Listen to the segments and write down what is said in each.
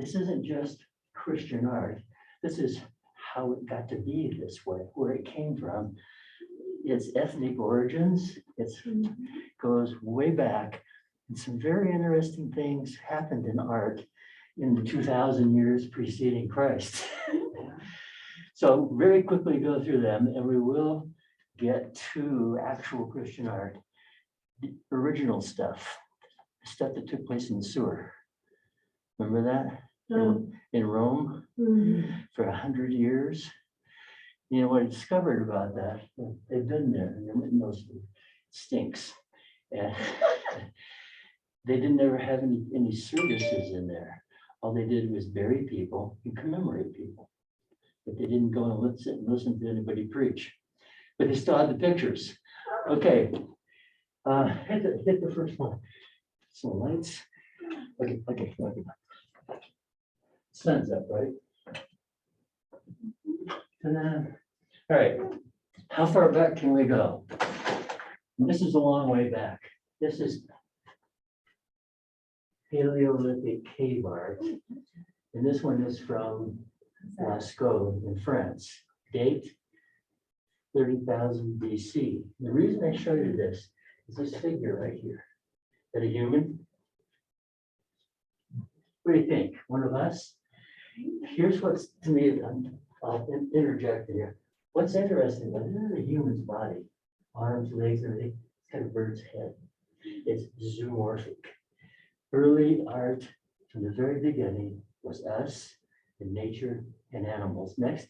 this isn't just Christian art. This is how it got to be this way, where it came from. Its ethnic origins, it goes way back. And some very interesting things happened in art in the 2000 years preceding Christ. So very quickly go through them, and we will get to actual Christian art, the original stuff that took place in the sewer. Remember that? In Rome for 100 years. You know what I discovered about that? They've been there and it mostly stinks. And they didn't ever have any services in there. All they did was bury people and commemorate people. But they didn't go and listen to anybody preach. But they still had the pictures. Okay. Hit the first one. Some lights. Okay. Sun's up, right? Ta-da. All right. How far back can we go? And this is a long way back. This is Paleolithic cave art. And this one is from Lascaux in France. Date 30,000 BC. The reason I show you this is this figure right here. Is that a human? What do you think? One of us? Here's what's to me, I'll interject here. What's interesting about this is a human's body, arms, legs, everything. It's got a bird's head. It's zoomorphic. Early art from the very beginning was us and nature and animals. Next.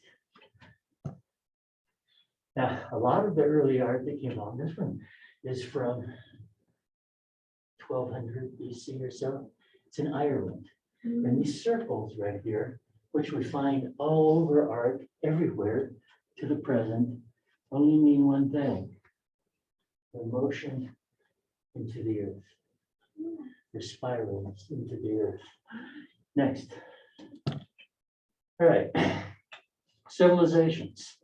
Now, a lot of the early art that came on, this one is from 1200 BC or so. It's in Ireland. And these circles right here, which we find all over art everywhere to the present, only mean one thing: the motion into the earth, the spirals into the earth. Next. All right, civilizations.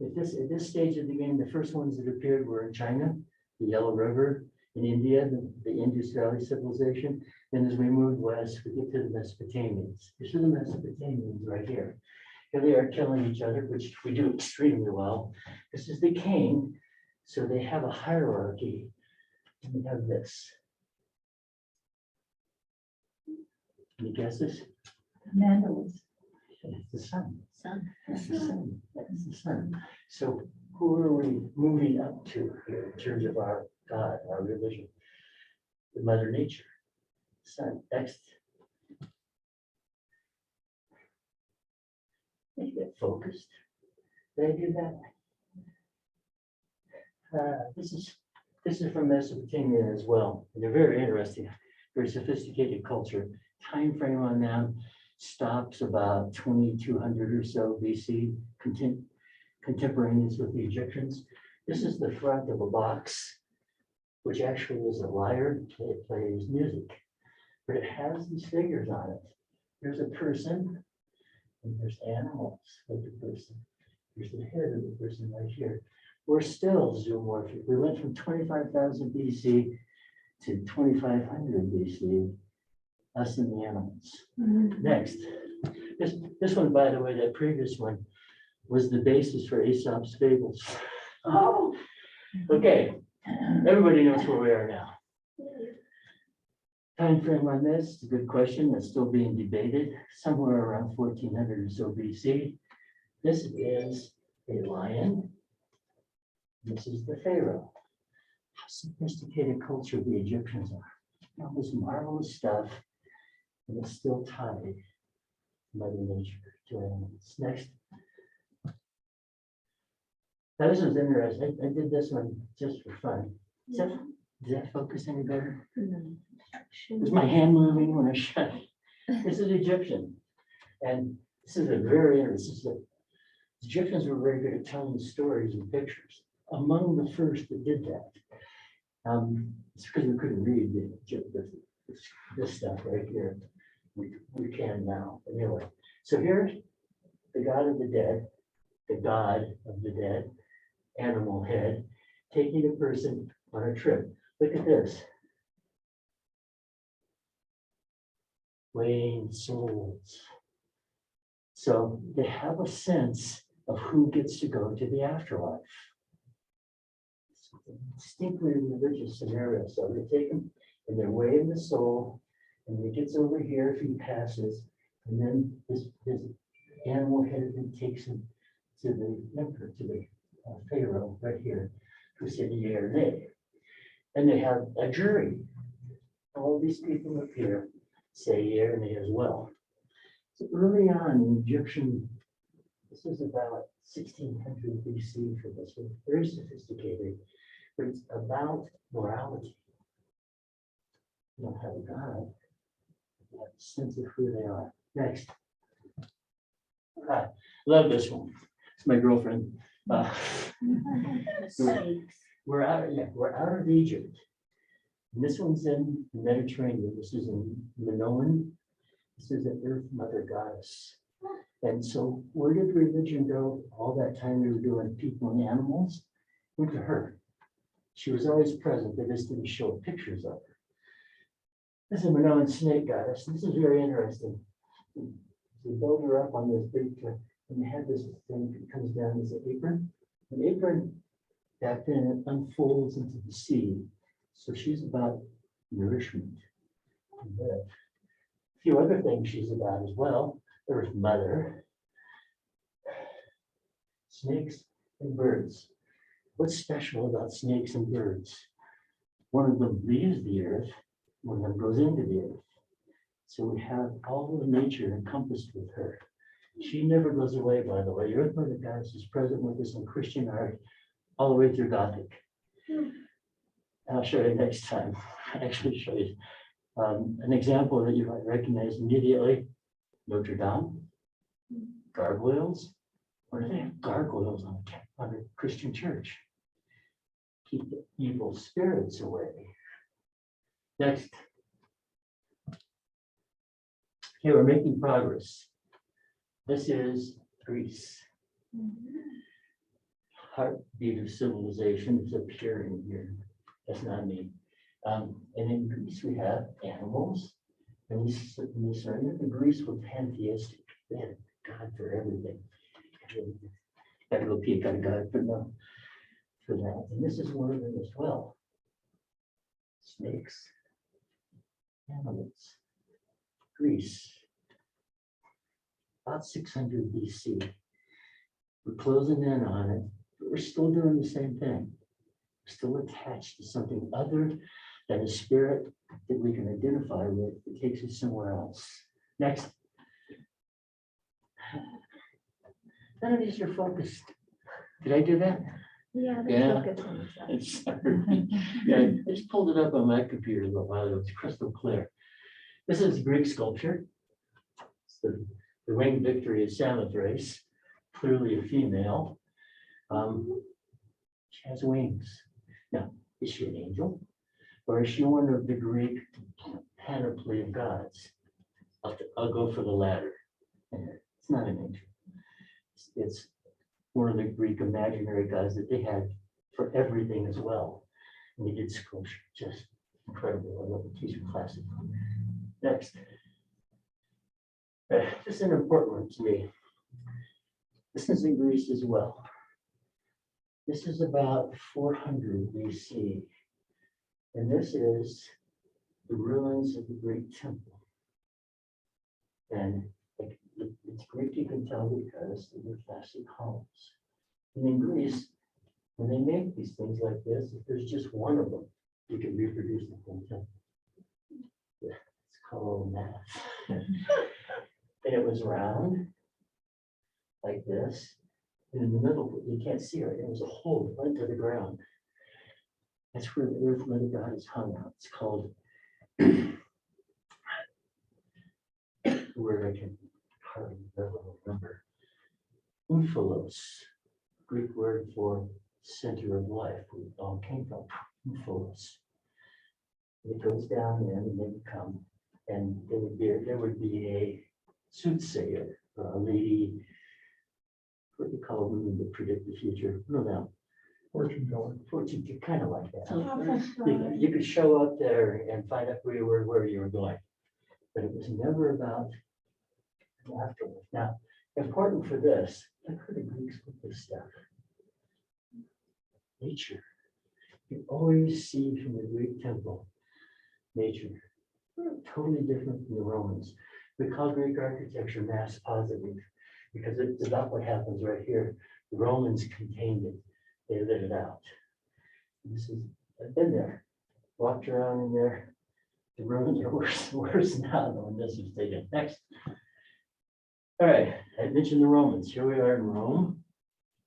At this stage of the game, the first ones that appeared were in China, the Yellow River, in India, the Indus Valley civilization. And as we move west, we get to the Mesopotamians. These are the Mesopotamians right here. Here they are killing each other, which we do extremely well. This is the king, so they have a hierarchy. And we have this. Any guesses? Mandals. It's the sun. Sun. That's the sun. That's the sun. So who are we moving up to here in terms of our God, our religion? The Mother Nature. Sun. Next. Make it focused. Did I do that? This is from Mesopotamia as well. And they're very interesting, very sophisticated culture. Time frame on them stops about 2200 or so BC, contemporaneous with the Egyptians. This is the front of a box, which actually is a lyre. It plays music, but it has these figures on it. There's a person, and there's animals of the person. There's the head of the person right here. We're still zoomorphic. We went from 25,000 BC to 2500 BC, us and the animals. Next, this one, by the way, that previous one was the basis for Aesop's fables. Oh. Okay, everybody knows where we are now. Time frame on this is a good question that's still being debated, somewhere around 1400 or so BC. This is a lion. This is the pharaoh. How sophisticated culture the Egyptians are. All this marvelous stuff, and it's still tied to Mother Nature, to animals. Next. Now this was interesting. I did this one just for fun. Does that focus any better? Was my hand moving when I shot? This is Egyptian. And this is a very interesting. Egyptians were very good at telling stories and pictures. Among the first that did that. It's because we couldn't read this stuff right here. We can now. Anyway, so here's the god of the dead, animal head, taking a person on a trip. Look at this. weighing souls. So they have a sense of who gets to go to the afterlife. Distinctly religious scenario. So they take them and they're weighing the soul, and it gets over here if he passes, and then this animal headed takes him to the emperor, to the Pharaoh right here, who said yea or nay. And they have a jury. All these people up here say yea or nay as well. So early on in Egyptian, this is about 1600 BC for this one, very sophisticated, but it's about morality. You don't have a God, you have a sense of who they are. Next. Love this one. It's my girlfriend. We're out of Egypt. And this one's in the Mediterranean. This is in Minoan. This is an Earth Mother Goddess. And so where did religion go all that time we were doing people and animals? Went to her. She was always present. They just didn't show pictures of her. This is a Minoan snake goddess. This is very interesting. They build her up on this big, and they have this thing that comes down as an apron. An apron back then it unfolds into the sea. So she's about nourishment. And a few other things she's about as well. Earth Mother, snakes and birds. What's special about snakes and birds? One of them leaves the earth, one of them goes into the earth. So we have all of nature encompassed with her. She never goes away, by the way. Earth Mother Goddess is present with us in Christian art all the way through Gothic. I'll show you next time. I actually show you an example that you might recognize immediately. Notre Dame, gargoyles. Where do they have gargoyles on a Christian church? Keep the evil spirits away. Next. Okay, we're making progress. This is Greece. Heartbeat of civilization is appearing here. That's not me. And in Greece, we have animals. And we started in Greece were pantheistic. They had a God for everything. Got to go pee, got a God for that. And this is one of them as well. Snakes, animals. Greece, about 600 BC. We're closing in on it, but we're still doing the same thing. We're still attached to something other than a spirit that we can identify with that takes us somewhere else. Next. None of these are focused. Did I do that? Yeah. Yeah. Focus on the stuff. It's sorry. Yeah, I just pulled it up on my computer a little while ago. It's crystal clear. This is Greek sculpture. It's the winged victory of Samothrace, clearly a female. She has wings. Now, is she an angel? Or is she one of the Greek panoply of gods? I'll go for the latter. It's not an angel. It's one of the Greek imaginary gods that they had for everything as well. And they did sculpture, just incredible. I love the teacher classic. Next. This is an important one to me. This is in Greece as well. This is about 400 BC. And this is the ruins of the Great Temple. And it's Greek, you can tell, because they're classic columns. And in Greece, when they make these things like this, if there's just one of them, you can reproduce the whole temple. Yeah, it's called math. And it was round, like this. And in the middle, you can't see it. It was a hole right to the ground. That's where the Earth Mother Goddess hung out. It's called, the word I can hardly remember. Omphalos, Greek word for center of life, where it all came from. Omphalos. It goes down in and then come, and there would be a soothsayer, a lady, what do you call women that predict the future? No. Fortune teller. Fortune, kind of like that. You could show up there and find out where you were going. but it was never about afterwards. Now, important for this, look who the Greeks put this stuff. Nature. You always see from the Greek temple, nature. Totally different from the Romans. We call Greek architecture mass positive because it's about what happens right here. The Romans contained it. They let it out. This is, I've been there, walked around in there. The ruins are worse now than when this was taken. Next. All right, I mentioned the Romans. Here we are in Rome.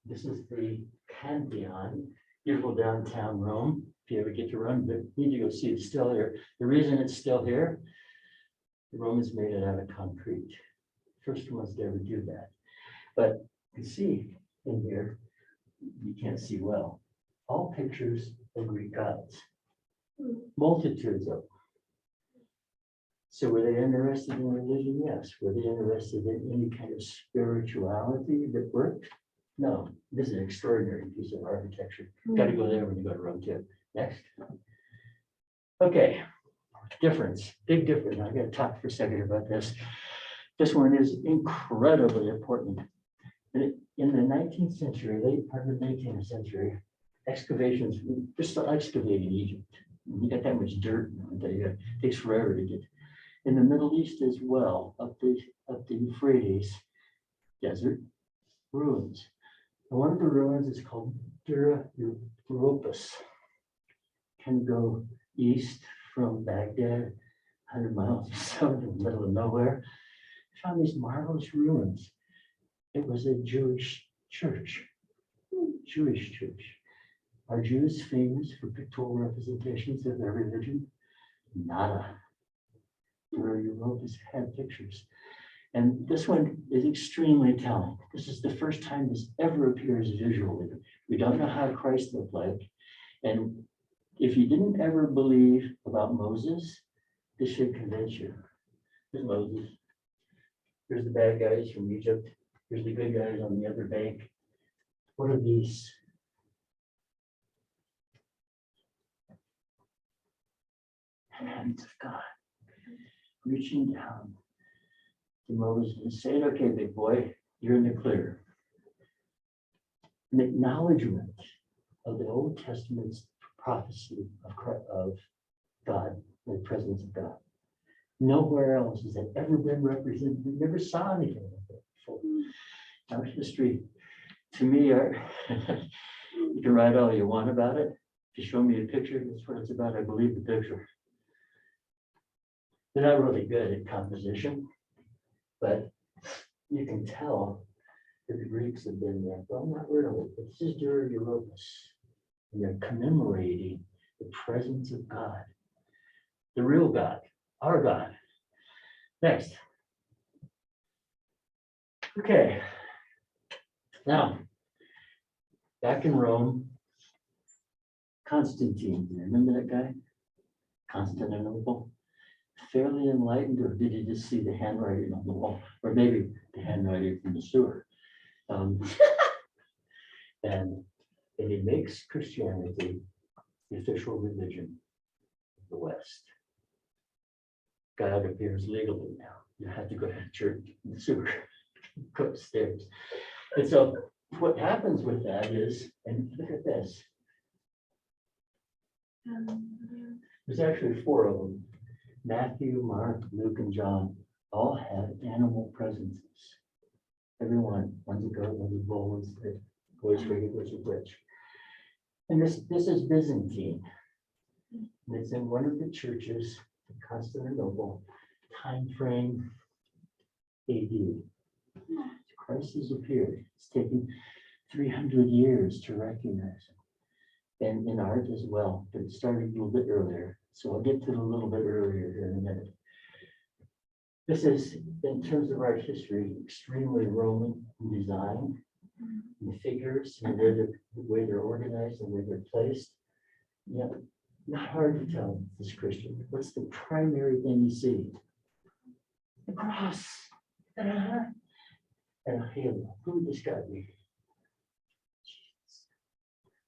This is the Pantheon, beautiful downtown Rome. If you ever get to run, but you need to go see it's still here. The reason it's still here, the Romans made it out of concrete. First ones to ever do that. But you can see in here, you can't see well, all pictures of Greek gods, multitudes of them. So were they interested in religion? Yes. Were they interested in any kind of spirituality that worked? No. This is an extraordinary piece of architecture. Got to go there when you go to Rome too. Next. Okay. Difference. Big difference. I got to talk for a second about this. This one is incredibly important. In the 19th century, late part of the 19th century, excavations, just excavating Egypt. You got that much dirt, it takes forever to get. In the Middle East as well, up the Euphrates desert ruins. And one of the ruins is called Dura Europos. Can go east from Baghdad, 100 miles south in the middle of nowhere. Found these marvelous ruins. It was a Jewish church. Jewish church. Are Jews famous for pictorial representations of their religion? Nada. Where Europos had pictures. And this one is extremely telling. This is the first time this ever appears visually. We don't know how Christ looked like. And if you didn't ever believe about Moses, this should convince you. Here's Moses. Here's the bad guys from Egypt. Here's the good guys on the other bank. What are these? Hands of God reaching down to Moses and saying, okay, big boy, you're in the clear. An acknowledgement of the Old Testament's prophecy of God, the presence of God. Nowhere else has that ever been represented. We never saw anything like that before. Our history, to me, you can write all you want about it. If you show me a picture, that's what it's about. I believe the picture. They're not really good at composition, but you can tell that the Greeks have been there. Well, not really. This is Dura Europos, and they're commemorating the presence of God, the real God, our God. Next. Okay. Now, back in Rome, Constantine, remember that guy? Constantinople? Fairly enlightened, or did he just see the handwriting on the wall? Or maybe the handwriting from the sewer? And he makes Christianity the official religion of the West. God appears legally now. You have to go to church in the sewer, go upstairs. And so what happens with that is, and look at this. There's actually 4 of them. Matthew, Mark, Luke, and John all have animal presences. Everyone, one's a goat, one's a bull, one's a voice reader, one's a witch. And this is Byzantine. And it's in one of the churches in Constantinople, time frame AD. Christ has appeared. It's taken 300 years to recognize him. And in art as well, but it started a little bit earlier. So I'll get to it a little bit earlier here in a minute. This is, in terms of art history, extremely Roman in design, the figures, and the way they're organized and where they're placed. Yeah, not hard to tell this Christian. What's the primary thing you see? The cross. And a halo. Who would this guy be?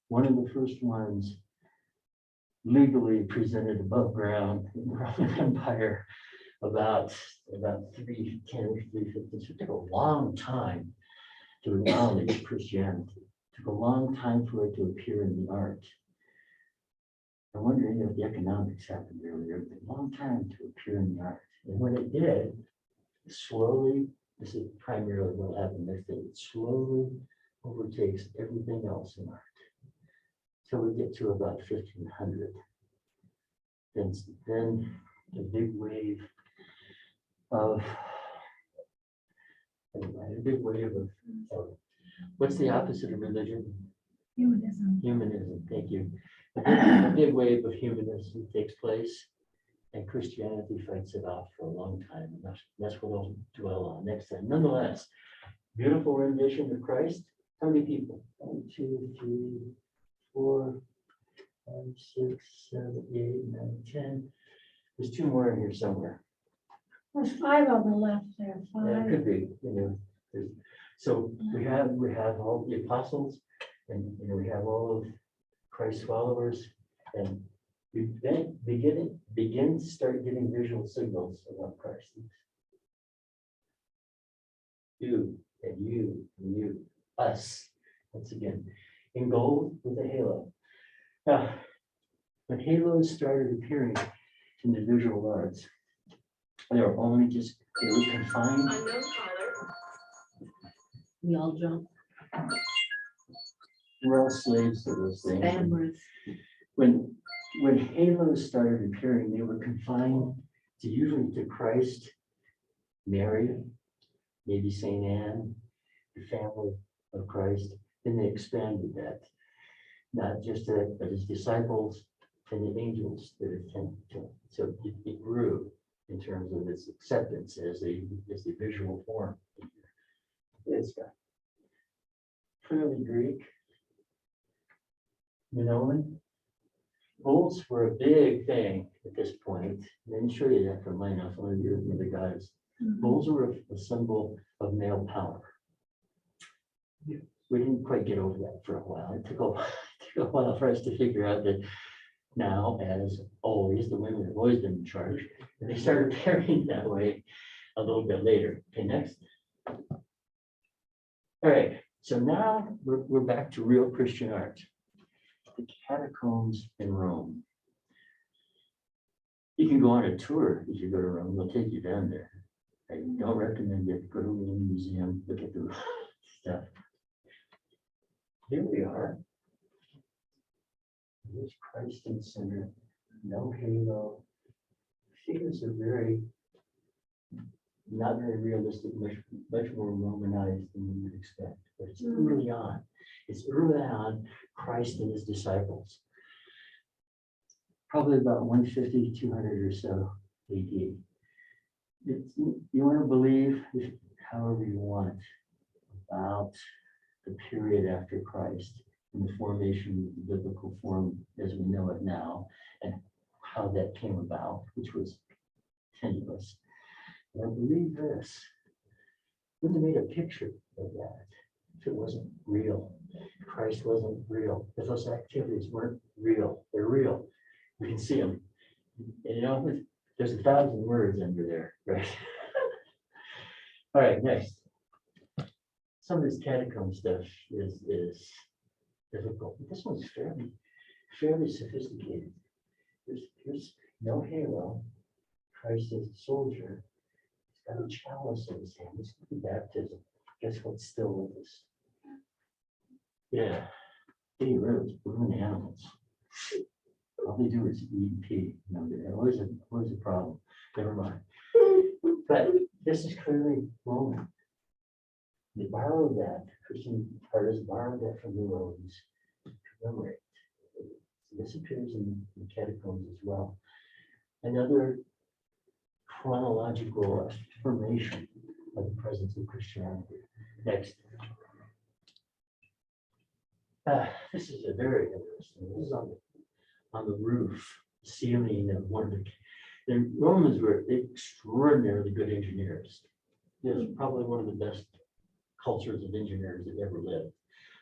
One of the first ones legally presented above ground in the Roman Empire about 310, 350. So it took a long time to acknowledge Christianity. It took a long time for it to appear in the art. I wonder if the economics happened earlier. It took a long time to appear in the art. And when it did, slowly, this is primarily what will happen next day, it slowly overtakes everything else in art. So we get to about 1500. Then the big wave of what's the opposite of religion? Humanism. Humanism, thank you. A big wave of humanism takes place, and Christianity fights it off for a long time. And that's what I'll dwell on next time. Nonetheless, beautiful rendition of Christ. How many people? 1, 2, 3, 4, 5, 6, 7, 8, 9, 10. There's 2 more in here somewhere. There's 5 on the left there, Yeah, it 5. could be, so we have all the apostles, and we have all of Christ's followers, and we then begin to start getting visual signals about Christ. You and you and you, us, once again, in gold with a halo. Now, when halos started appearing in the visual arts, they were confined. We all jump. We're all slaves to those things. Bandwidth. When halos started appearing, they were confined to usually to Christ, Mary, maybe Saint Anne, the family of Christ. Then they expanded that, not just that, but his disciples and the angels that attended to him. So it grew in terms of its acceptance as a visual form. It's got clearly Greek. Minoan. Bulls were a big thing at this point. I didn't show you that from mine off one of the other guys. Bulls were a symbol of male power. We didn't quite get over that for a while. It took a while for us to figure out that now, as always, the women have always been in charge. And they started appearing that way a little bit later. Okay, next. All right, so now we're back to real Christian art. The catacombs in Rome. You can go on a tour as you go to Rome. They'll take you down there. I don't recommend it. Go to the museum, look at the stuff. Here we are. There's Christ in the center, no halo. Figures are not very realistic, much more Romanized than we would expect. But it's early on. It's early on, Christ and his disciples. Probably about 150, 200 or so AD. You want to believe, however you want, about the period after Christ and the formation of the biblical form as we know it now, and how that came about, which was tenuous. And I believe this. Wouldn't have made a picture of that if it wasn't real. Christ wasn't real. If those activities weren't real, they're real. We can see them. And there's 1,000 words under there, right? All right, next. Some of this catacomb stuff is difficult. This one's fairly sophisticated. There's no halo. Christ is a soldier. He's got a chalice in his hand. This could be baptism. Guess what's still with us? Yeah, getting rid of blooming animals. All they do is eat and pee. They're always a problem. Never mind. But this is clearly Roman. They borrowed that. Christian artists borrowed that from the Romans to commemorate. So this appears in the catacombs as well. Another chronological affirmation of the presence of Christianity. Next. This is a very interesting. This is on the roof, ceiling of one of the Romans were extraordinarily good engineers. They're probably one of the best cultures of engineers that ever lived.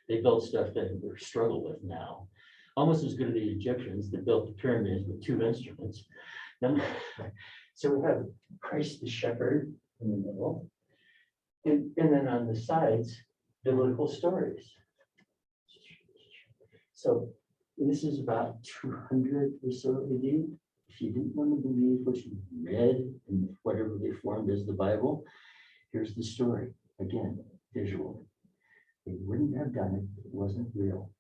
They built stuff that we struggle with now. Almost as good as the Egyptians that built the pyramids with 2 instruments. So we have Christ the shepherd in the middle. And then on the sides, biblical stories. So this is about 200 or so AD. If you didn't want to believe what you read in whatever they formed as the Bible, here's the story. Again, visual. They wouldn't have done it if it wasn't real.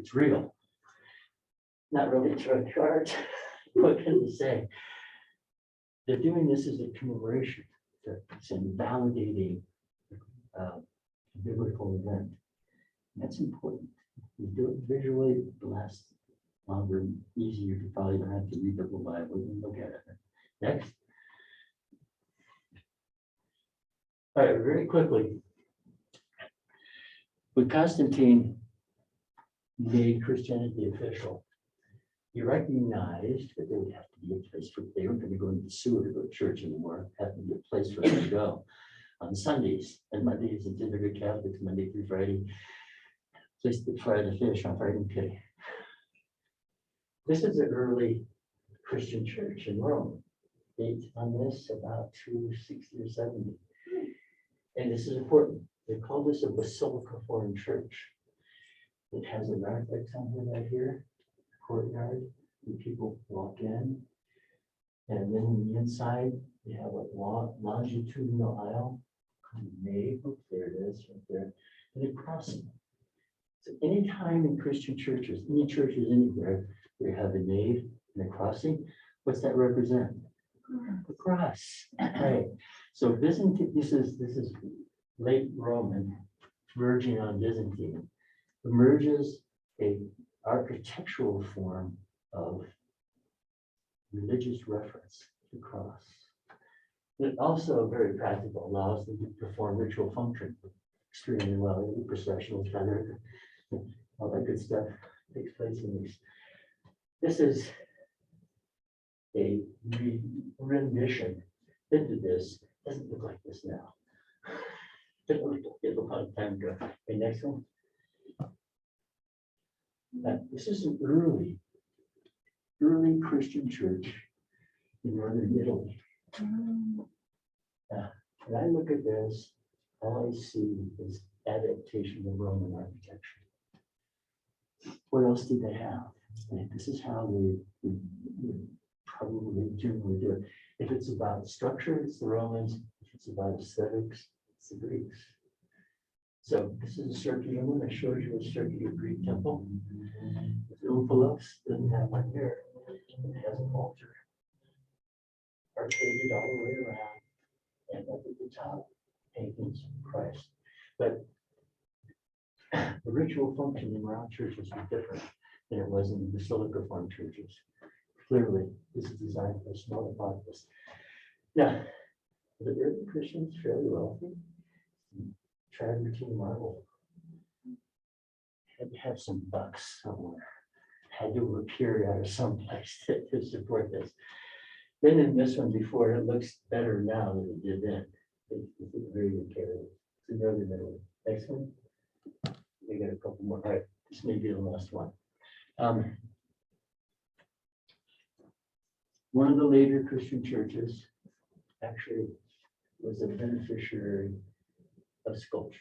It's real. Not really through a chart. What can they say? They're doing this as a commemoration. It's in validating a biblical event. That's important. You do it visually, it lasts longer, easier to follow. You don't have to read the whole Bible and look at it. Next. All right, very quickly. When Constantine made Christianity official, he recognized that there would have to be a place for, they weren't going to go into the sewer to go to church anymore, had to be a place for them to go on Sundays and Mondays and typically Catholics, Monday through Friday, place to fry the fish on Friday. Okay. This is an early Christian church in Rome. Date on this about 260 or 70. And this is important. They call this a basilica-form church. It has a narthex on here right here, courtyard, where people walk in. And then on the inside, you have a longitudinal aisle, nave, there it is, right there, and a crossing. So anytime in Christian churches, any churches anywhere, where you have a nave and a crossing, what's that represent? The cross, right? So Byzantine, this is late Roman, verging on Byzantine, emerges a architectural form of religious reference, the cross. It also very practical, allows them to perform ritual function extremely well. The processional feather, all that good stuff takes place in these. This is a rendition into this. Doesn't look like this now. It looked a long time ago. Okay, next one. This is an early Christian church in northern Italy. When I look at this, all I see is adaptation of Roman architecture. What else did they have? And this is how they would probably generally do it. If it's about structure, it's the Romans. If it's about aesthetics, it's the Greeks. So this is a circular one. I showed you a circular Greek temple. The Omphalos doesn't have one here. It has an altar arcaded all the way around, and up at the top, paintings of Christ. But the ritual function in round churches was different than it was in the basilica form churches. Clearly, this is designed for a smaller populace. Now, the early Christians fairly wealthy. Travertine marble had to have some bucks somewhere. Had to appear out of someplace to support this. Then in this one before, it looks better now than it did then. It's a very good care. It's a northern Italy. Next one. We got a couple more. All right, this may be the last one. One of the later Christian churches actually was a beneficiary of sculpture.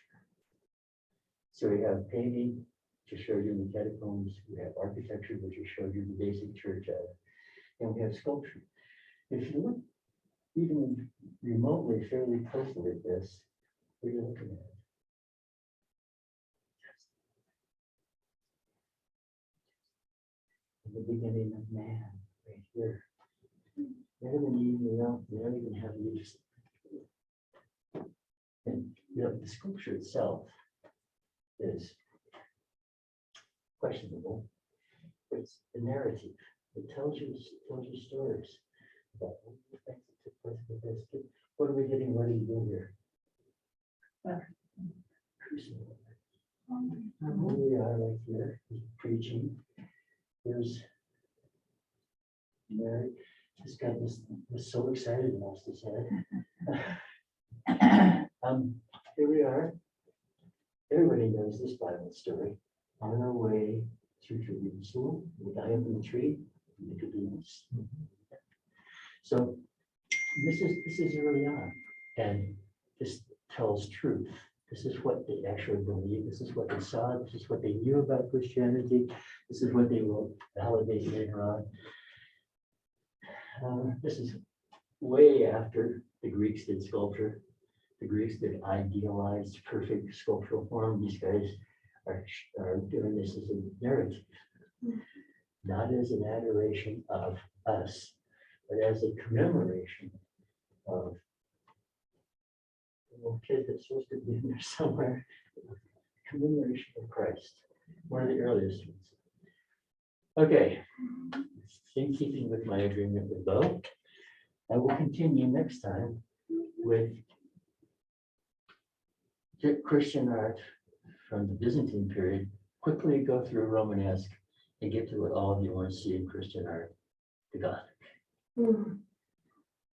So we have painting, which I showed you in the catacombs. We have architecture, which I showed you the basic church of, and we have sculpture. If you look even remotely, fairly closely at this, what are you looking at? The beginning of man, right here. Adam and Eve, you don't even have leaves. And the sculpture itself is questionable. It's the narrative. It tells you stories about what the things that took place with this. What are we getting ready to do here? Crucible. Here we are right here, he's preaching. Here's Mary. This guy was so excited and lost his head. Here we are. Everybody knows this Bible story. On our way to Jerusalem, the guy up in the tree, Nicodemus. So This is early on, and this tells truth. This is what they actually believe. This is what they saw. This is what they knew about Christianity. This is what they will validate later on. This is way after the Greeks did sculpture. The Greeks did idealized, perfect sculptural form. These guys are doing this as a narrative, not as an adoration of us, but as a commemoration of a little kid that's supposed to be in there somewhere. Commemoration of Christ, one of the earliest ones. Okay, in keeping with my agreement with Bo, I will continue next time with Christian art from the Byzantine period, quickly go through Romanesque and get to what all of you want to see in Christian art, the Gothic,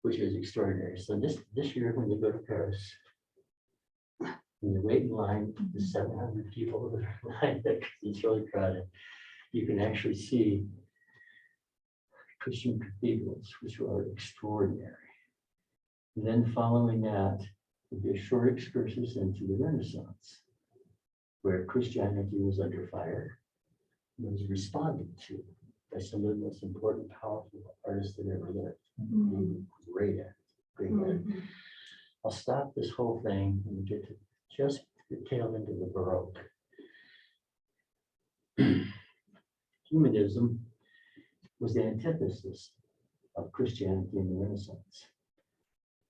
which is extraordinary. So this year, when you go to Paris, when you wait in line, the 700 people that are lined up, it's really crowded, you can actually see Christian cathedrals, which are extraordinary. And then following that, will be a short excursus into the Renaissance, where Christianity was under fire and was responded to by some of the most important, powerful artists that ever lived. They were great at it, great at it. I'll stop this whole thing and get to just the tail end of the Baroque. Humanism was the antithesis of Christianity in the Renaissance.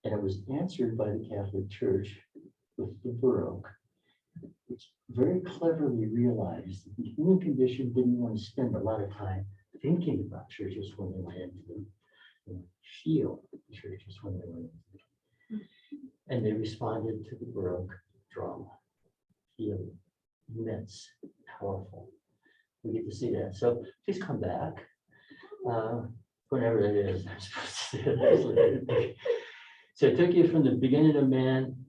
And it was answered by the Catholic Church with the Baroque, which very cleverly realized that the human condition didn't want to spend a lot of time thinking about churches when they went into them, and feel the churches when they went into them. And they responded to the Baroque drama, feeling immense, powerful. We get to see that. So please come back, whenever it is. I'm supposed to say. So it took you from the beginning of man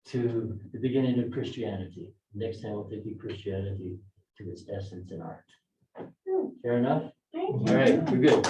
to the beginning of Christianity. Next time we'll take you Christianity to its essence in art. Fair enough? Thank All you. right, we're good.